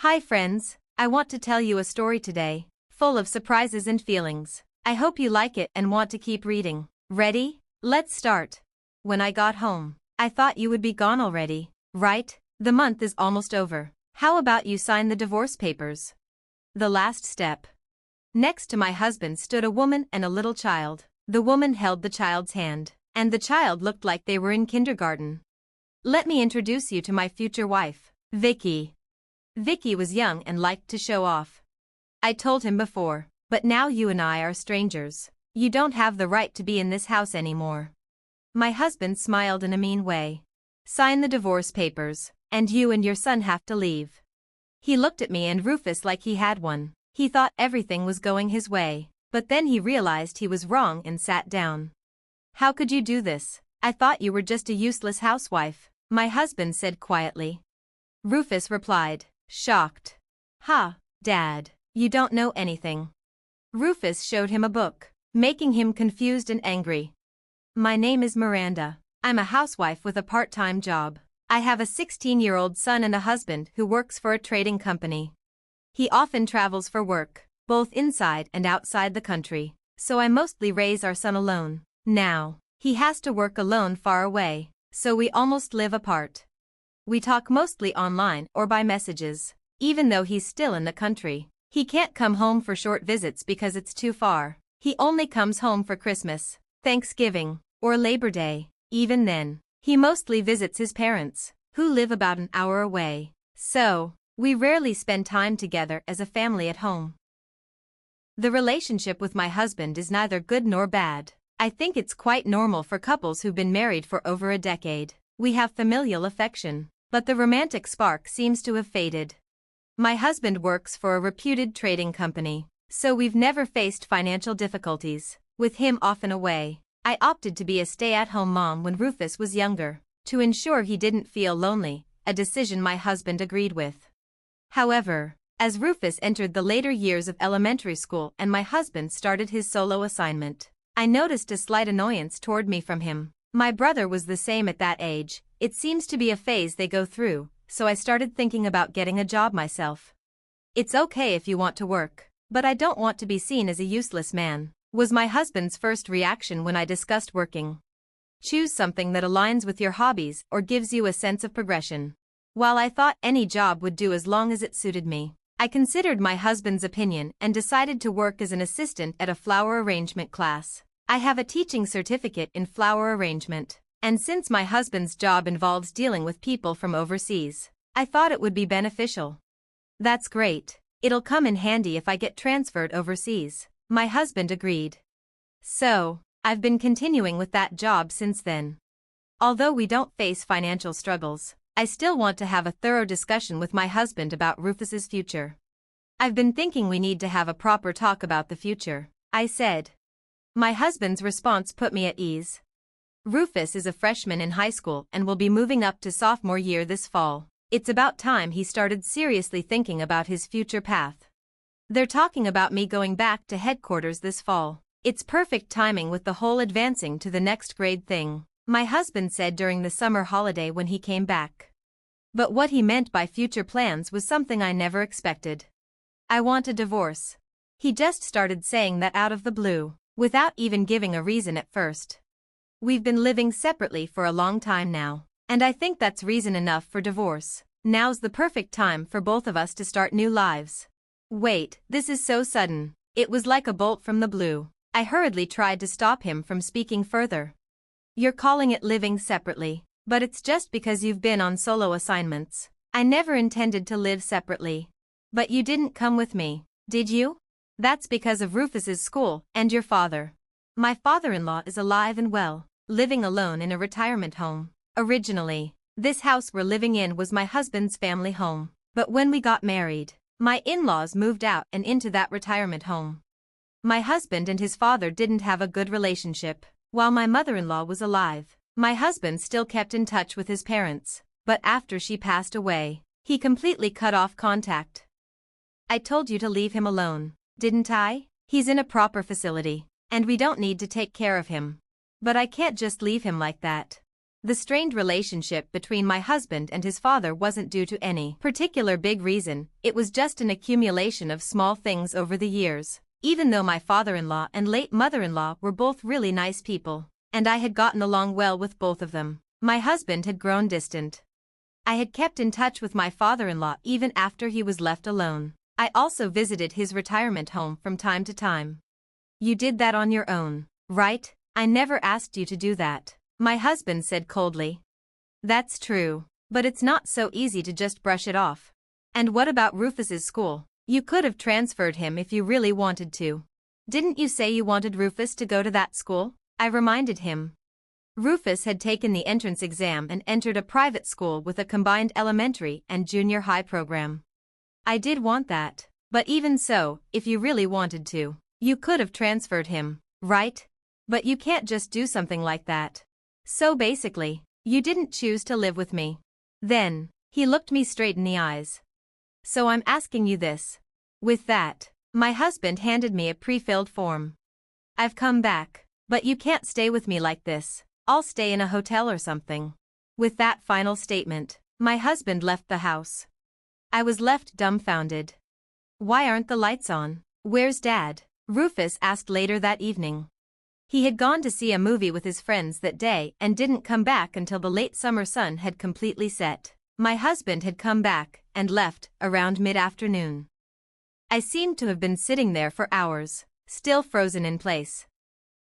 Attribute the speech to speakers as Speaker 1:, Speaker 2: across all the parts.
Speaker 1: Hi friends, I want to tell you a story today, full of surprises and feelings. I hope you like it and want to keep reading. Ready? Let's start. When I got home, I thought you would be gone already, right? The month is almost over. How about you sign the divorce papers? The last step. Next to my husband stood a woman and a little child. The woman held the child's hand, and the child looked like they were in kindergarten. Let me introduce you to my future wife, Vicky. Vicky was young and liked to show off. I told him before, but now you and I are strangers. You don't have the right to be in this house anymore. My husband smiled in a mean way. Sign the divorce papers, and you and your son have to leave. He looked at me and Rufus like he had one. He thought everything was going his way, but then he realized he was wrong and sat down. How could you do this? I thought you were just a useless housewife, my husband said quietly. Rufus replied, shocked. Ha, Dad, you don't know anything. Rufus showed him a book, making him confused and angry. My name is Miranda. I'm a housewife with a part-time job. I have a 16-year-old son and a husband who works for a trading company. He often travels for work, both inside and outside the country, so I mostly raise our son alone. Now, he has to work alone far away, so we almost live apart. We talk mostly online or by messages, even though he's still in the country. He can't come home for short visits because it's too far. He only comes home for Christmas, Thanksgiving, or Labor Day. Even then, he mostly visits his parents, who live about an hour away. So, we rarely spend time together as a family at home. The relationship with my husband is neither good nor bad. I think it's quite normal for couples who've been married for over a decade. We have familial affection, but the romantic spark seems to have faded. My husband works for a reputed trading company, so we've never faced financial difficulties, with him often away. I opted to be a stay-at-home mom when Rufus was younger, to ensure he didn't feel lonely, a decision my husband agreed with. However, as Rufus entered the later years of elementary school and my husband started his solo assignment, I noticed a slight annoyance toward me from him. My brother was the same at that age. It seems to be a phase they go through, so I started thinking about getting a job myself. It's okay if you want to work, but I don't want to be seen as a useless man, was my husband's first reaction when I discussed working. Choose something that aligns with your hobbies or gives you a sense of progression. While I thought any job would do as long as it suited me, I considered my husband's opinion and decided to work as an assistant at a flower arrangement class. I have a teaching certificate in flower arrangement, and since my husband's job involves dealing with people from overseas, I thought it would be beneficial. That's great. It'll come in handy if I get transferred overseas, my husband agreed. So, I've been continuing with that job since then. Although we don't face financial struggles, I still want to have a thorough discussion with my husband about Rufus's future. I've been thinking we need to have a proper talk about the future, I said. My husband's response put me at ease. Rufus is a freshman in high school and will be moving up to sophomore year this fall. It's about time he started seriously thinking about his future path. They're talking about me going back to headquarters this fall. It's perfect timing with the whole advancing to the next grade thing, my husband said during the summer holiday when he came back. But what he meant by future plans was something I never expected. I want a divorce. He just started saying that out of the blue, without even giving a reason at first. We've been living separately for a long time now, and I think that's reason enough for divorce. Now's the perfect time for both of us to start new lives. Wait, this is so sudden. It was like a bolt from the blue. I hurriedly tried to stop him from speaking further. You're calling it living separately, but it's just because you've been on solo assignments. I never intended to live separately. But you didn't come with me, did you? That's because of Rufus's school and your father. My father-in-law is alive and well, living alone in a retirement home. Originally, this house we're living in was my husband's family home, but when we got married, my in-laws moved out and into that retirement home. My husband and his father didn't have a good relationship. While my mother-in-law was alive, my husband still kept in touch with his parents, but after she passed away, he completely cut off contact. I told you to leave him alone, didn't I? He's in a proper facility, and we don't need to take care of him. But I can't just leave him like that. The strained relationship between my husband and his father wasn't due to any particular big reason, it was just an accumulation of small things over the years. Even though my father-in-law and late mother-in-law were both really nice people, and I had gotten along well with both of them, my husband had grown distant. I had kept in touch with my father-in-law even after he was left alone. I also visited his retirement home from time to time. You did that on your own, right? I never asked you to do that, my husband said coldly. That's true, but it's not so easy to just brush it off. And what about Rufus's school? You could have transferred him if you really wanted to. Didn't you say you wanted Rufus to go to that school? I reminded him. Rufus had taken the entrance exam and entered a private school with a combined elementary and junior high program. I did want that, but even so, if you really wanted to, you could have transferred him, right? But you can't just do something like that. So basically, you didn't choose to live with me. Then, he looked me straight in the eyes. So I'm asking you this. With that, my husband handed me a pre-filled form. I've come back, but you can't stay with me like this. I'll stay in a hotel or something. With that final statement, my husband left the house. I was left dumbfounded. Why aren't the lights on? Where's Dad? Rufus asked later that evening. He had gone to see a movie with his friends that day and didn't come back until the late summer sun had completely set. My husband had come back and left around mid-afternoon. I seemed to have been sitting there for hours, still frozen in place.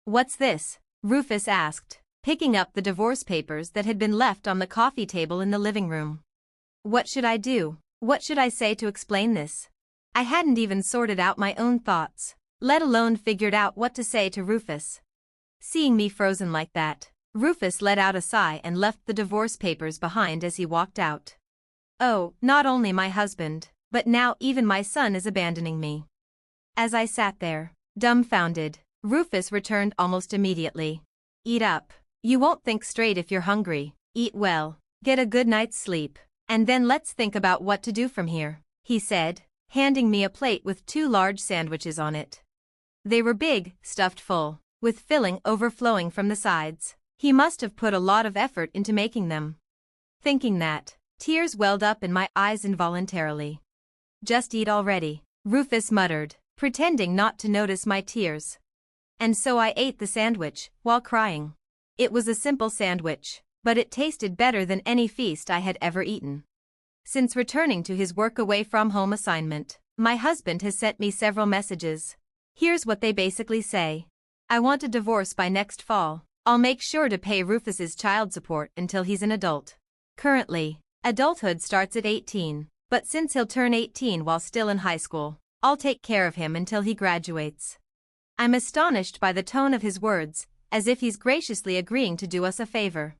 Speaker 1: What's this? Rufus asked, picking up the divorce papers that had been left on the coffee table in the living room. What should I do? What should I say to explain this? I hadn't even sorted out my own thoughts, let alone figured out what to say to Rufus. Seeing me frozen like that, Rufus let out a sigh and left the divorce papers behind as he walked out. Oh, not only my husband, but now even my son is abandoning me. As I sat there, dumbfounded, Rufus returned almost immediately. Eat up. You won't think straight if you're hungry. Eat well, get a good night's sleep, and then let's think about what to do from here, he said, handing me a plate with 2 large sandwiches on it. They were big, stuffed full, with filling overflowing from the sides. He must have put a lot of effort into making them. Thinking that, tears welled up in my eyes involuntarily. Just eat already, Rufus muttered, pretending not to notice my tears. And so I ate the sandwich, while crying. It was a simple sandwich, but it tasted better than any feast I had ever eaten. Since returning to his work-away-from-home assignment, my husband has sent me several messages. Here's what they basically say. I want a divorce by next fall. I'll make sure to pay Rufus's child support until he's an adult. Currently, adulthood starts at 18, but since he'll turn 18 while still in high school, I'll take care of him until he graduates. I'm astonished by the tone of his words, as if he's graciously agreeing to do us a favor.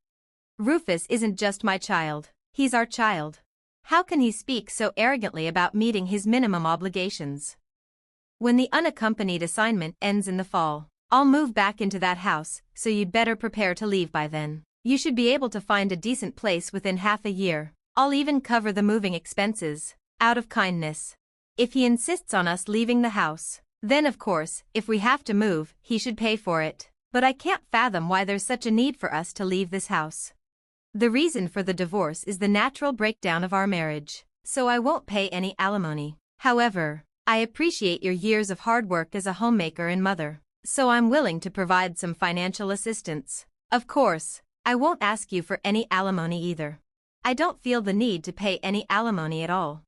Speaker 1: Rufus isn't just my child, he's our child. How can he speak so arrogantly about meeting his minimum obligations? When the unaccompanied assignment ends in the fall, I'll move back into that house, so you'd better prepare to leave by then. You should be able to find a decent place within half a year. I'll even cover the moving expenses, out of kindness. If he insists on us leaving the house, then of course, if we have to move, he should pay for it. But I can't fathom why there's such a need for us to leave this house. The reason for the divorce is the natural breakdown of our marriage, so I won't pay any alimony. However, I appreciate your years of hard work as a homemaker and mother, so I'm willing to provide some financial assistance. Of course, I won't ask you for any alimony either. I don't feel the need to pay any alimony at all.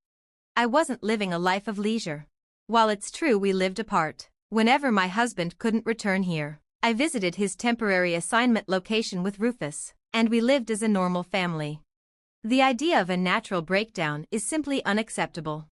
Speaker 1: I wasn't living a life of leisure. While it's true we lived apart, whenever my husband couldn't return here, I visited his temporary assignment location with Rufus, and we lived as a normal family. The idea of a natural breakdown is simply unacceptable.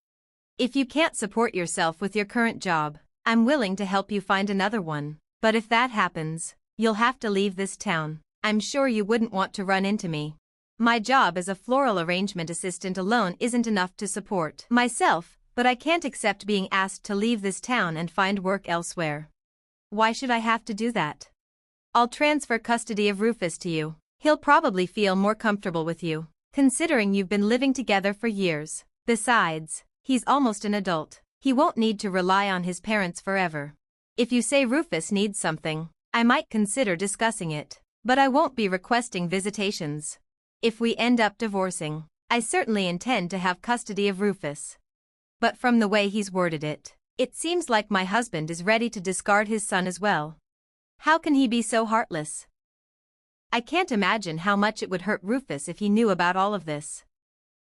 Speaker 1: If you can't support yourself with your current job, I'm willing to help you find another one, but if that happens, you'll have to leave this town. I'm sure you wouldn't want to run into me. My job as a floral arrangement assistant alone isn't enough to support myself, but I can't accept being asked to leave this town and find work elsewhere. Why should I have to do that? I'll transfer custody of Rufus to you. He'll probably feel more comfortable with you, considering you've been living together for years. Besides, he's almost an adult. He won't need to rely on his parents forever. If you say Rufus needs something, I might consider discussing it. But I won't be requesting visitations. If we end up divorcing, I certainly intend to have custody of Rufus. But from the way he's worded it, it seems like my husband is ready to discard his son as well. How can he be so heartless? I can't imagine how much it would hurt Rufus if he knew about all of this.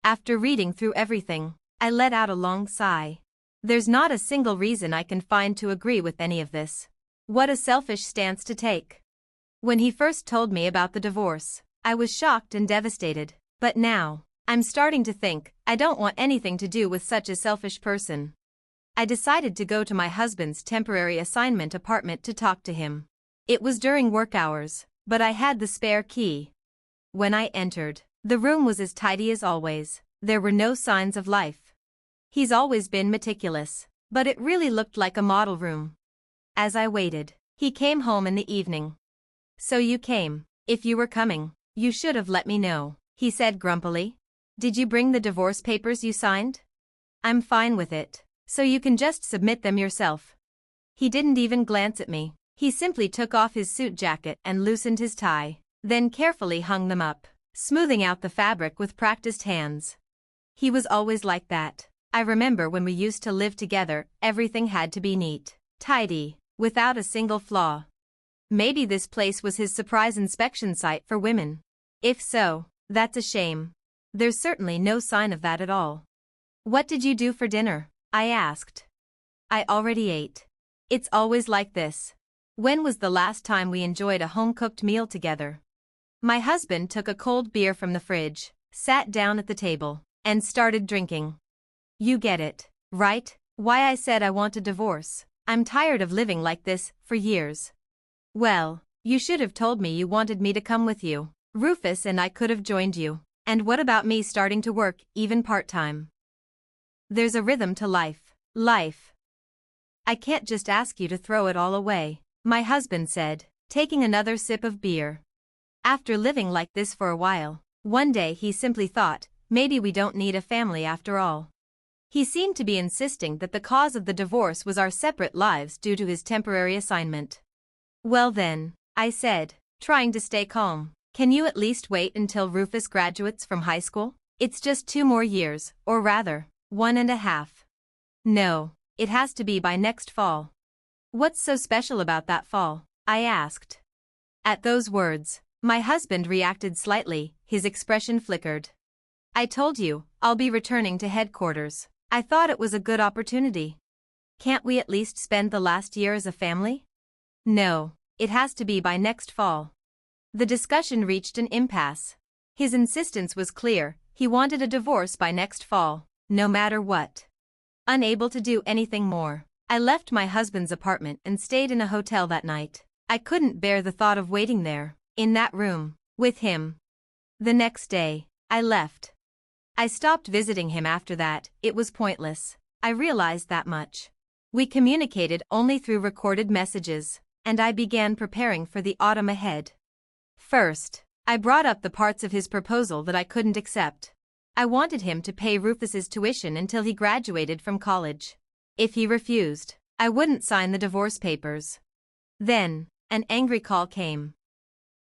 Speaker 1: After reading through everything, I let out a long sigh. There's not a single reason I can find to agree with any of this. What a selfish stance to take. When he first told me about the divorce, I was shocked and devastated, but now, I'm starting to think I don't want anything to do with such a selfish person. I decided to go to my husband's temporary assignment apartment to talk to him. It was during work hours, but I had the spare key. When I entered, the room was as tidy as always. There were no signs of life. He's always been meticulous, but it really looked like a model room. As I waited, he came home in the evening. "So you came. If you were coming, you should have let me know," he said grumpily. "Did you bring the divorce papers you signed? I'm fine with it, so you can just submit them yourself." He didn't even glance at me. He simply took off his suit jacket and loosened his tie, then carefully hung them up, smoothing out the fabric with practiced hands. He was always like that. I remember when we used to live together, everything had to be neat, tidy, without a single flaw. Maybe this place was his surprise inspection site for women. If so, that's a shame. There's certainly no sign of that at all. "What did you do for dinner?" I asked. "I already ate. It's always like this. When was the last time we enjoyed a home-cooked meal together?" My husband took a cold beer from the fridge, sat down at the table, and started drinking. "You get it, right? Why I said I want a divorce. I'm tired of living like this for years." "Well, you should have told me you wanted me to come with you. Rufus and I could have joined you. And what about me starting to work, even part-time? There's a rhythm to life. I can't just ask you to throw it all away," my husband said, taking another sip of beer. After living like this for a while, one day he simply thought, maybe we don't need a family after all. He seemed to be insisting that the cause of the divorce was our separate lives due to his temporary assignment. "Well then," I said, trying to stay calm, "can you at least wait until Rufus graduates from high school? It's just 2 more years, or rather, 1.5. No, it has to be by next fall." "What's so special about that fall?" I asked. At those words, my husband reacted slightly, his expression flickered. "I told you, I'll be returning to headquarters. I thought it was a good opportunity. Can't we at least spend the last year as a family?" "No, it has to be by next fall." The discussion reached an impasse. His insistence was clear, he wanted a divorce by next fall, no matter what. Unable to do anything more, I left my husband's apartment and stayed in a hotel that night. I couldn't bear the thought of waiting there, in that room, with him. The next day, I left. I stopped visiting him after that. It was pointless. I realized that much. We communicated only through recorded messages, and I began preparing for the autumn ahead. First, I brought up the parts of his proposal that I couldn't accept. I wanted him to pay Rufus's tuition until he graduated from college. If he refused, I wouldn't sign the divorce papers. Then, an angry call came.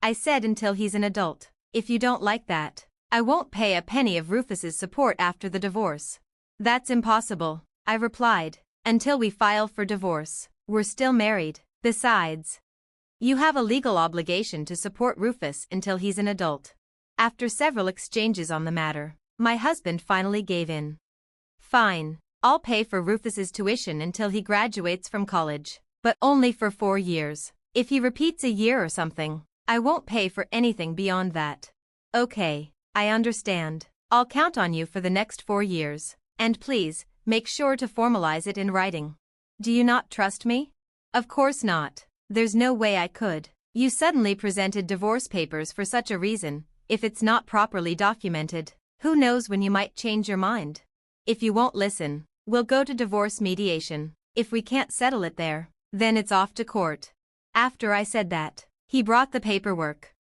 Speaker 1: I said, "Until he's an adult. If you don't like that, I won't pay a penny of Rufus's support after the divorce." "That's impossible," I replied. "Until we file for divorce, we're still married. Besides, you have a legal obligation to support Rufus until he's an adult." After several exchanges on the matter, my husband finally gave in. "Fine, I'll pay for Rufus's tuition until he graduates from college, but only for 4 years. If he repeats a year or something, I won't pay for anything beyond that." "Okay, I understand. I'll count on you for the next 4 years, and please, make sure to formalize it in writing." "Do you not trust me?" "Of course not. There's no way I could. You suddenly presented divorce papers for such a reason. If it's not properly documented, who knows when you might change your mind. If you won't listen, we'll go to divorce mediation. If we can't settle it there, then it's off to court." After I said that, he brought the paperwork.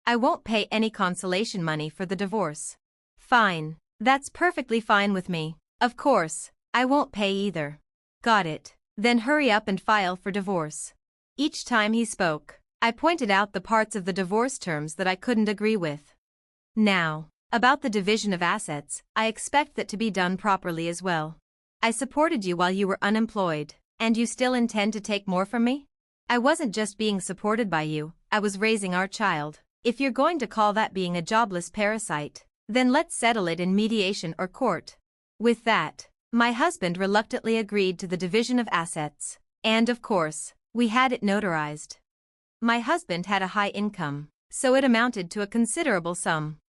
Speaker 1: "I won't pay any consolation money for the divorce." "Fine, that's perfectly fine with me. Of course, I won't pay either." "Got it. Then hurry up and file for divorce." Each time he spoke, I pointed out the parts of the divorce terms that I couldn't agree with. Now, about the division of assets, I expect that to be done properly as well. I supported you while you were unemployed, and you still intend to take more from me? I wasn't just being supported by you, I was raising our child. If you're going to call that being a jobless parasite, then let's settle it in mediation or court. With that, my husband reluctantly agreed to the division of assets, and of course, we had it notarized. My husband had a high income, so it amounted to a considerable sum.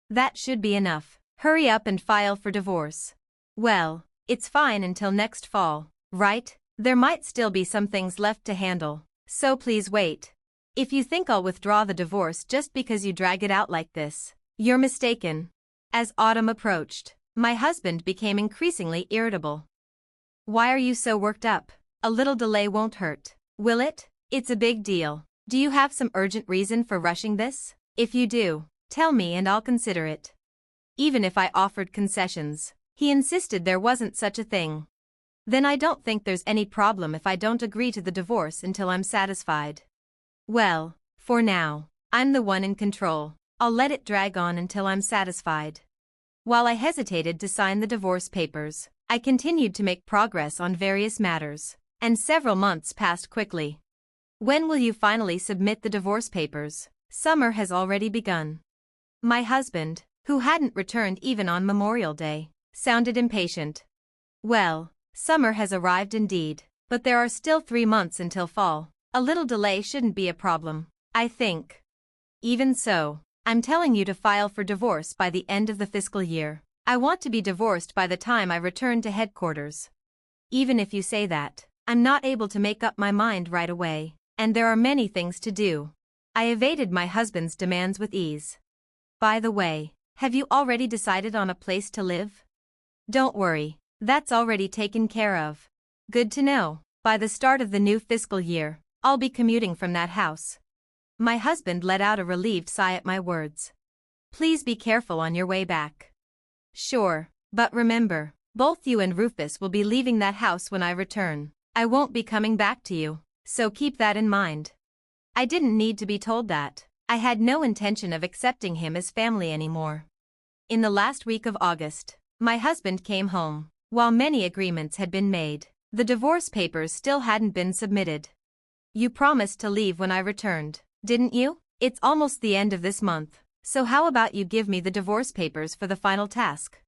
Speaker 1: That should be enough. Hurry up and file for divorce. Well, it's fine until next fall, right? There might still be some things left to handle, so please wait. If you think I'll withdraw the divorce just because you drag it out like this, you're mistaken. As autumn approached, my husband became increasingly irritable. Why are you so worked up? A little delay won't hurt, will it? It's a big deal. Do you have some urgent reason for rushing this? If you do, tell me and I'll consider it. Even if I offered concessions, he insisted there wasn't such a thing. Then I don't think there's any problem if I don't agree to the divorce until I'm satisfied. Well, for now, I'm the one in control. I'll let it drag on until I'm satisfied. While I hesitated to sign the divorce papers, I continued to make progress on various matters, and several months passed quickly. When will you finally submit the divorce papers? Summer has already begun. My husband, who hadn't returned even on Memorial Day, sounded impatient. Well, summer has arrived indeed, but there are still 3 months until fall. A little delay shouldn't be a problem, I think. Even so, I'm telling you to file for divorce by the end of the fiscal year. I want to be divorced by the time I return to headquarters. Even if you say that, I'm not able to make up my mind right away, and there are many things to do. I evaded my husband's demands with ease. By the way, have you already decided on a place to live? Don't worry, that's already taken care of. Good to know. By the start of the new fiscal year, I'll be commuting from that house. My husband let out a relieved sigh at my words. Please be careful on your way back. Sure, but remember, both you and Rufus will be leaving that house when I return. I won't be coming back to you, so keep that in mind. I didn't need to be told that. I had no intention of accepting him as family anymore. In the last week of August, my husband came home. While many agreements had been made, the divorce papers still hadn't been submitted. You promised to leave when I returned, didn't you? It's almost the end of this month, so how about you give me the divorce papers for the final task?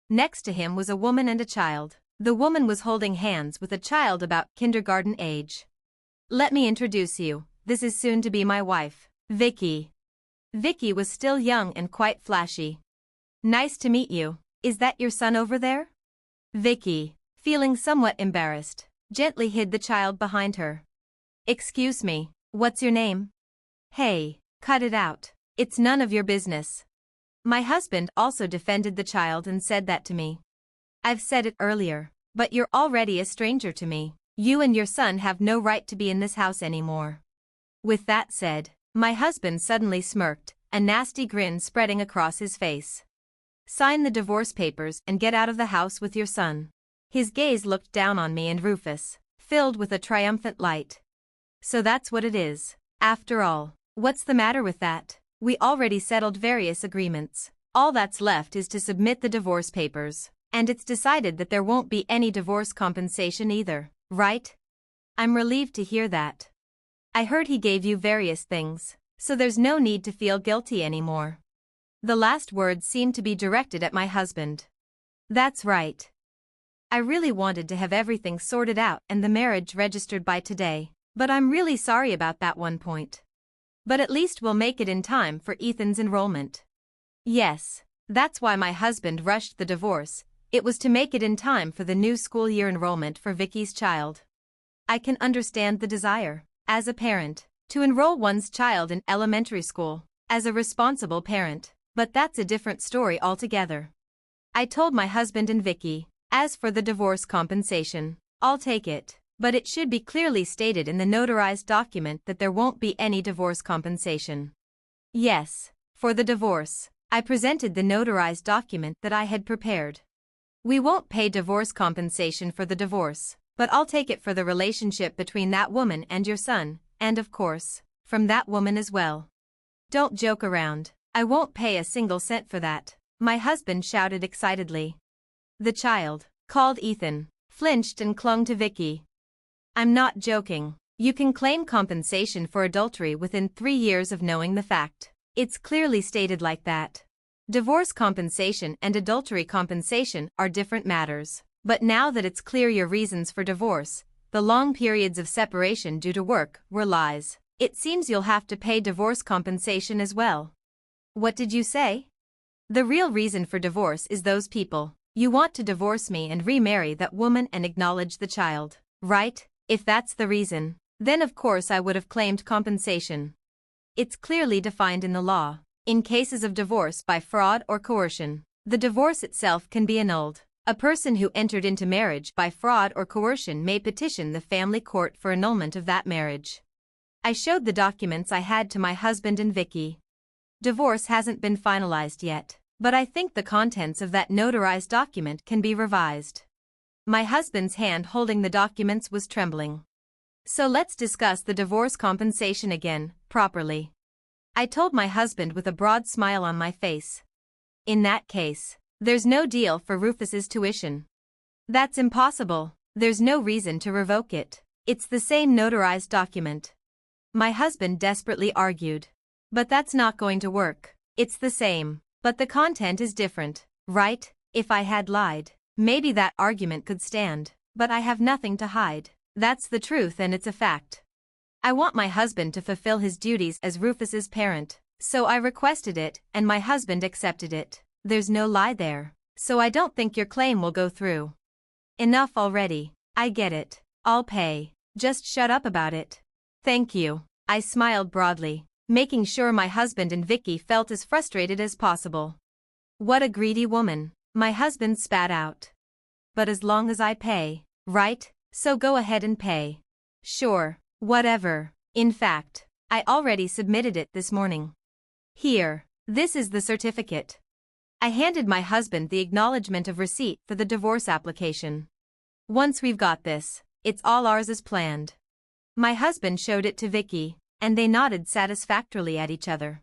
Speaker 1: Next to him was a woman and a child. The woman was holding hands with a child about kindergarten age. Let me introduce you, this is soon to be my wife, Vicky. Vicky was still young and quite flashy. Nice to meet you. Is that your son over there? Vicky, feeling somewhat embarrassed, gently hid the child behind her. Excuse me, what's your name? Hey, cut it out. It's none of your business. My husband also defended the child and said that to me. I've said it earlier, but you're already a stranger to me. You and your son have no right to be in this house anymore. With that said, my husband suddenly smirked, a nasty grin spreading across his face. Sign the divorce papers and get out of the house with your son. His gaze looked down on me and Rufus, filled with a triumphant light. So that's what it is. After all, what's the matter with that? We already settled various agreements. All that's left is to submit the divorce papers, and it's decided that there won't be any divorce compensation either, right? I'm relieved to hear that. I heard he gave you various things, so there's no need to feel guilty anymore. The last words seemed to be directed at my husband. That's right. I really wanted to have everything sorted out and the marriage registered by today, but I'm really sorry about that one point. But at least we'll make it in time for Ethan's enrollment. Yes, that's why my husband rushed the divorce. It was to make it in time for the new school year enrollment for Vicky's child. I can understand the desire, as a parent, to enroll one's child in elementary school, as a responsible parent, but that's a different story altogether. I told my husband and Vicky, as for the divorce compensation, I'll take it, but it should be clearly stated in the notarized document that there won't be any divorce compensation. Yes, for the divorce, I presented the notarized document that I had prepared. We won't pay divorce compensation for the divorce, but I'll take it for the relationship between that woman and your son, and of course, From that woman as well. Don't joke around. I won't pay a single cent for that, my husband shouted excitedly. The child, called Ethan, flinched and clung to Vicky. I'm not joking. You can claim compensation for adultery within 3 years of knowing the fact. It's clearly stated like that. Divorce compensation and adultery compensation are different matters. But now that it's clear your reasons for divorce, the long periods of separation due to work, were lies, it seems you'll have to pay divorce compensation as well. What did you say? The real reason for divorce is those people. You want to divorce me and remarry that woman and acknowledge the child, right? If that's the reason, then of course I would have claimed compensation. It's clearly defined in the law. In cases of divorce by fraud or coercion, the divorce itself can be annulled. A person who entered into marriage by fraud or coercion may petition the family court for annulment of that marriage. I showed the documents I had to my husband and Vicky. Divorce hasn't been finalized yet, but I think the contents of that notarized document can be revised. My husband's hand holding the documents was trembling. So let's discuss the divorce compensation again, properly. I told my husband with a broad smile on my face. In that case, there's no deal for Rufus's tuition. That's impossible. There's no reason to revoke it. It's the same notarized document. My husband desperately argued. But that's not going to work. It's the same, but the content is different, right? If I had lied, maybe that argument could stand, but I have nothing to hide. That's the truth and it's a fact. I want my husband to fulfill his duties as Rufus's parent, so I requested it and my husband accepted it. There's no lie there, so I don't think your claim will go through. Enough already. I get it. I'll pay. Just shut up about it. Thank you. I smiled broadly, making sure my husband and Vicky felt as frustrated as possible. What a greedy woman, my husband spat out. But as long as I pay, right? So go ahead and pay. Sure, whatever. In fact, I already submitted it this morning. Here, this is the certificate. I handed my husband the acknowledgement of receipt for the divorce application. Once we've got this, it's all ours as planned. My husband showed it to Vicky, and they nodded satisfactorily at each other.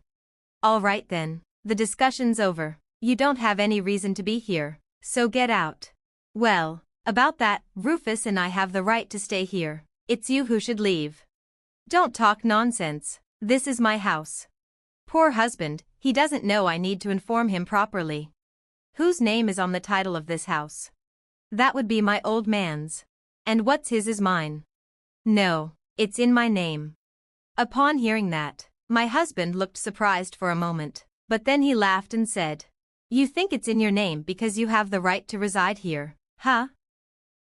Speaker 1: All right then, the discussion's over. You don't have any reason to be here, so get out. Well, about that, Rufus and I have the right to stay here. It's you who should leave. Don't talk nonsense. This is my house. Poor husband, he doesn't know I need to inform him properly. Whose name is on the title of this house? That would be my old man's. And what's his is mine. No, it's in my name. Upon hearing that, my husband looked surprised for a moment, but then he laughed and said, You think it's in your name because you have the right to reside here, huh?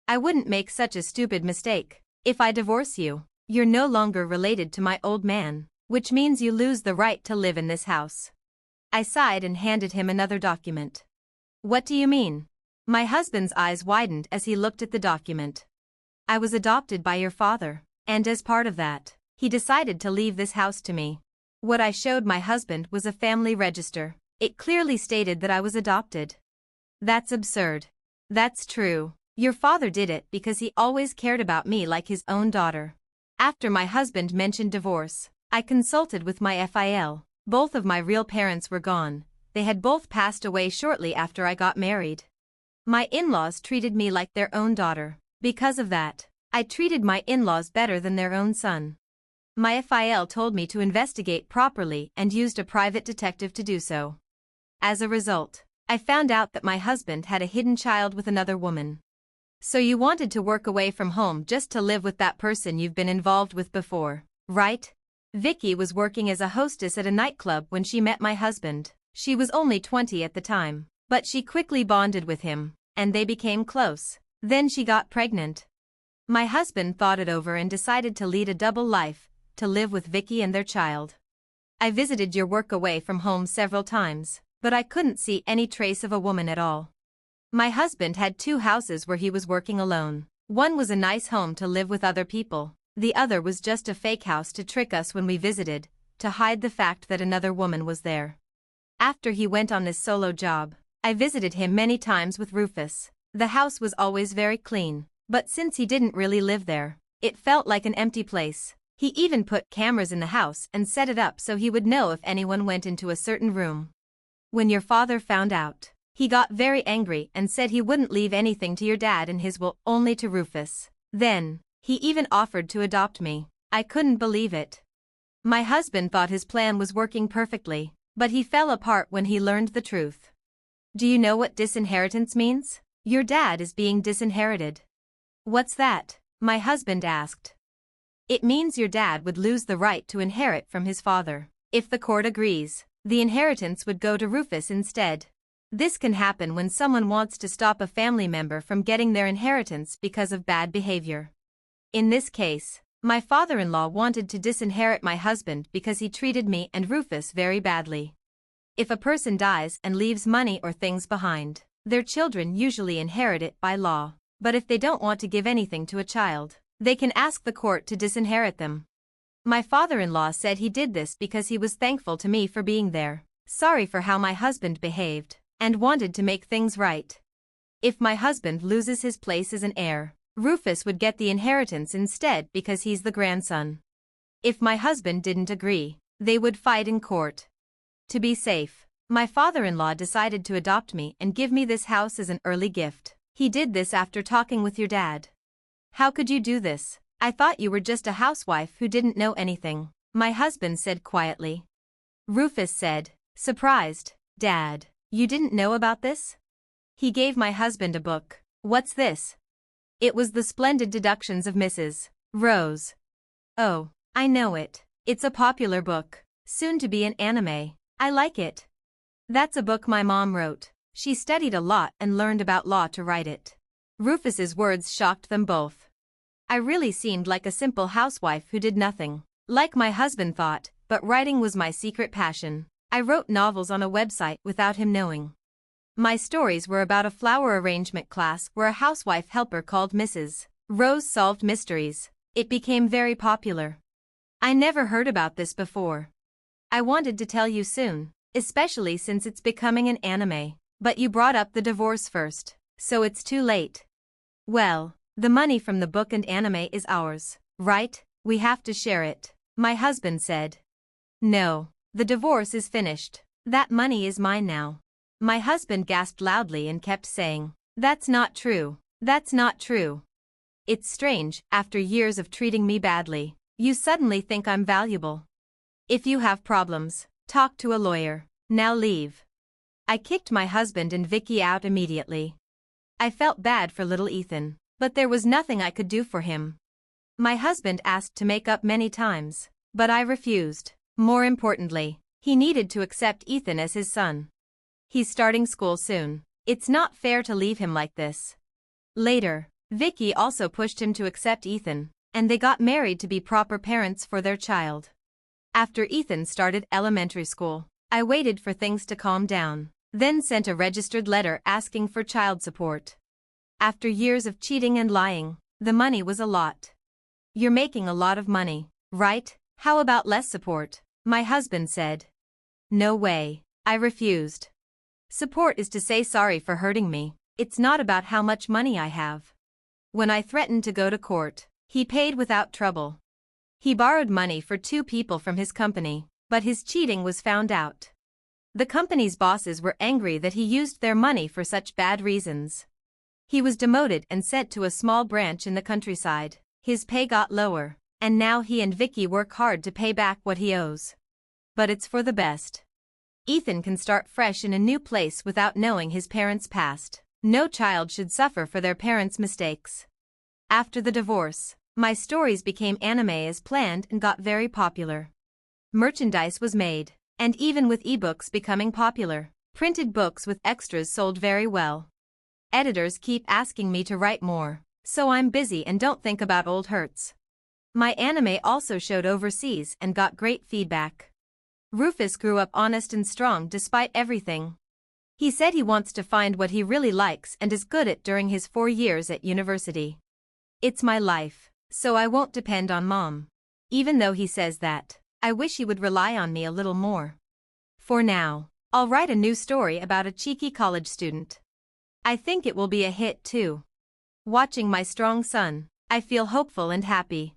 Speaker 1: I wouldn't make such a stupid mistake. If I divorce you, you're no longer related to my old man, which means you lose the right to live in this house. I sighed and handed him another document. What do you mean? My husband's eyes widened as he looked at the document. I was adopted by your father, and as part of that, he decided to leave this house to me. What I showed my husband was a family register. It clearly stated that I was adopted. That's absurd. That's true. Your father did it because he always cared about me like his own daughter. After my husband mentioned divorce, I consulted with my FIL. Both of my real parents were gone. They had both passed away shortly after I got married. My in-laws treated me like their own daughter. Because of that, I treated my in-laws better than their own son. My FIL told me to investigate properly and used a private detective to do so. As a result, I found out that my husband had a hidden child with another woman. So you wanted to work away from home just to live with that person you've been involved with before, right? Vicky was working as a hostess at a nightclub when she met my husband. She was only 20 at the time, but she quickly bonded with him, and they became close. Then she got pregnant. My husband thought it over and decided to lead a double life, to live with Vicky and their child. I visited your work away from home several times, but I couldn't see any trace of a woman at all. My husband had 2 houses where he was working alone. One was a nice home to live with other people. The other was just a fake house to trick us when we visited, to hide the fact that another woman was there. After he went on his solo job, I visited him many times with Rufus. The house was always very clean, but since he didn't really live there, it felt like an empty place. He even put cameras in the house and set it up so he would know if anyone went into a certain room. When your father found out, he got very angry and said he wouldn't leave anything to your dad in his will, only to Rufus. Then, he even offered to adopt me. I couldn't believe it. My husband thought his plan was working perfectly, but he fell apart when he learned the truth. Do you know what disinheritance means? Your dad is being disinherited. What's that? My husband asked. It means your dad would lose the right to inherit from his father. If the court agrees, the inheritance would go to Rufus instead. This can happen when someone wants to stop a family member from getting their inheritance because of bad behavior. In this case, my father-in-law wanted to disinherit my husband because he treated me and Rufus very badly. If a person dies and leaves money or things behind, their children usually inherit it by law. But if they don't want to give anything to a child, they can ask the court to disinherit them. My father-in-law said he did this because he was thankful to me for being there, sorry for how my husband behaved, and wanted to make things right. If my husband loses his place as an heir, Rufus would get the inheritance instead because he's the grandson. If my husband didn't agree, they would fight in court. To be safe, my father-in-law decided to adopt me and give me this house as an early gift. He did this after talking with your dad. How could you do this? I thought you were just a housewife who didn't know anything, my husband said quietly. Rufus said, surprised, Dad, you didn't know about this? He gave my husband a book. What's this? It was The Splendid Deductions of Mrs. Rose. Oh, I know it. It's a popular book, soon to be an anime. I like it. That's a book my mom wrote. She studied a lot and learned about law to write it. Rufus's words shocked them both. I really seemed like a simple housewife who did nothing, like my husband thought, but writing was my secret passion. I wrote novels on a website without him knowing. My stories were about a flower arrangement class where a housewife helper called Mrs. Rose solved mysteries. It became very popular. I never heard about this before. I wanted to tell you soon, especially since it's becoming an anime, but you brought up the divorce first, so it's too late. Well, the money from the book and anime is ours, right? We have to share it, my husband said. No, the divorce is finished. That money is mine now. My husband gasped loudly and kept saying, that's not true, that's not true. It's strange, after years of treating me badly, you suddenly think I'm valuable. If you have problems, talk to a lawyer. Now leave. I kicked my husband and Vicky out immediately. I felt bad for little Ethan, but there was nothing I could do for him. My husband asked to make up many times, but I refused. More importantly, he needed to accept Ethan as his son. He's starting school soon. It's not fair to leave him like this. Later, Vicky also pushed him to accept Ethan, and they got married to be proper parents for their child. After Ethan started elementary school, I waited for things to calm down, then sent a registered letter asking for child support. After years of cheating and lying, the money was a lot. You're making a lot of money, right? How about less support? My husband said. No way, I refused. Support is to say sorry for hurting me. It's not about how much money I have. When I threatened to go to court, he paid without trouble. He borrowed money for 2 people from his company, but his cheating was found out. The company's bosses were angry that he used their money for such bad reasons. He was demoted and sent to a small branch in the countryside. His pay got lower, and now he and Vicky work hard to pay back what he owes. But it's for the best. Ethan can start fresh in a new place without knowing his parents' past. No child should suffer for their parents' mistakes. After the divorce, my stories became anime as planned and got very popular. Merchandise was made, and even with ebooks becoming popular, printed books with extras sold very well. Editors keep asking me to write more, so I'm busy and don't think about old hurts. My anime also showed overseas and got great feedback. Rufus grew up honest and strong despite everything. He said he wants to find what he really likes and is good at during his 4 years at university. It's my life, so I won't depend on Mom. Even though he says that, I wish he would rely on me a little more. For now, I'll write a new story about a cheeky college student. I think it will be a hit too. Watching my strong son, I feel hopeful and happy.